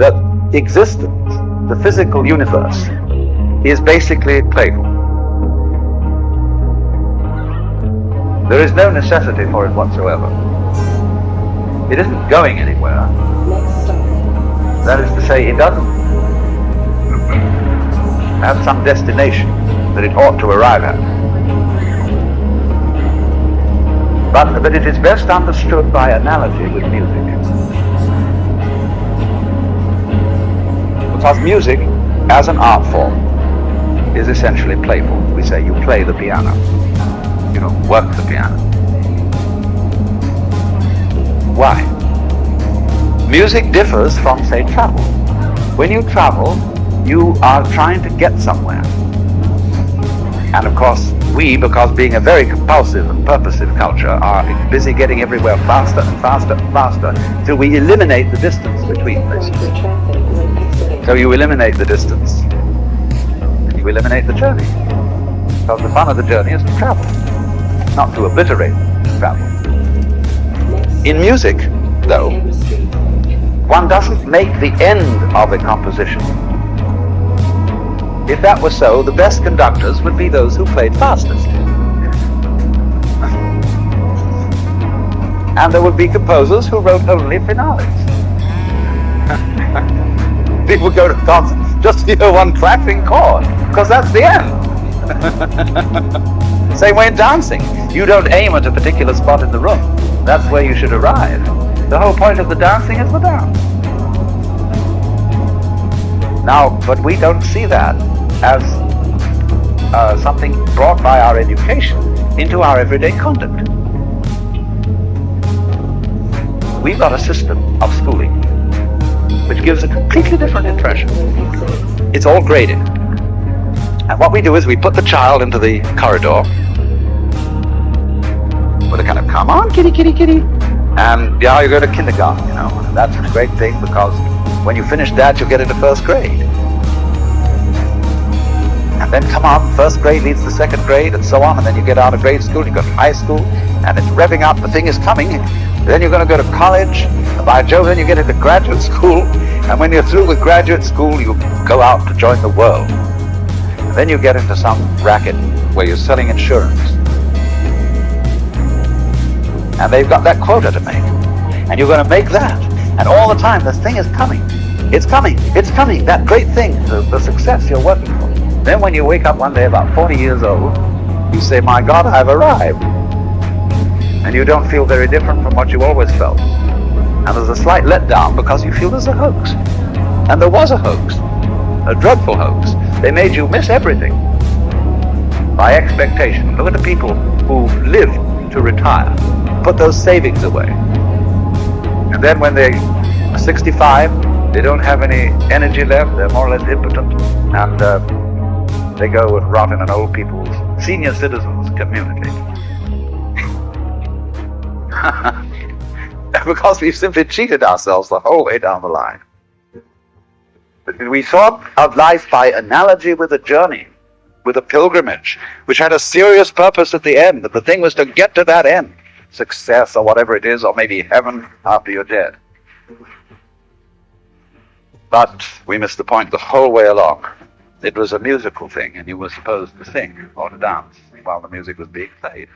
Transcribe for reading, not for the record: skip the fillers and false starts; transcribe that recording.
that existence, the physical universe, is basically playful. There is no necessity for it whatsoever. It isn't going anywhere. That is to say, it doesn't have some destination that it ought to arrive at. But it is best understood by analogy with music. Because music, as an art form, is essentially playful. We say you play the piano. You don't work the piano. Why? Music differs from, say, travel. When you travel, you are trying to get somewhere. And of course, we, because being a very compulsive and purposive culture, are busy getting everywhere faster and faster and faster till we eliminate the distance between places. So you eliminate the distance, and you eliminate the journey. Because the fun of the journey is to travel, not to obliterate travel. In music, though, one doesn't make the end of a composition. If that were so, the best conductors would be those who played fastest. And there would be composers who wrote only finales. People go to concerts just to hear one clapping chord, because that's the end. Same way in dancing. You don't aim at a particular spot in the room. That's where you should arrive. The whole point of the dancing is the dance. Now, but we don't see that as something brought by our education into our everyday conduct. We've got a system of schooling which gives a completely different impression. It's all graded. And what we do is we put the child into the corridor with a kind of, come on, kitty, kitty, kitty. And yeah, you go to kindergarten, you know. And that's a great thing, because when you finish that, you'll get into first grade. And then come on, first grade leads to second grade, and so on, and then you get out of grade school, you go to high school, and it's revving up, the thing is coming. Then you're going to go to college, and by Jove, then you get into graduate school, and when you're through with graduate school, you go out to join the world. And then you get into some racket where you're selling insurance. And they've got that quota to make. And you're going to make that. And all the time, this thing is coming. It's coming. It's coming. That great thing, the success you're working for. Then when you wake up one day about 40 years old, you say, my God, I've arrived. And you don't feel very different from what you always felt. And there's a slight letdown because you feel there's a hoax. And there was a hoax. A dreadful hoax. They made you miss everything by expectation. Look at the people who live to retire. Put those savings away. And then when they're 65, they don't have any energy left, they're more or less impotent, and they go and rot in an old people's, senior citizens community. Because we've simply cheated ourselves the whole way down the line. We thought of life by analogy with a journey, with a pilgrimage, which had a serious purpose at the end, that the thing was to get to that end. Success or whatever it is, or maybe heaven after you're dead. But we missed the point the whole way along. It was a musical thing, and you were supposed to sing or to dance while the music was being played.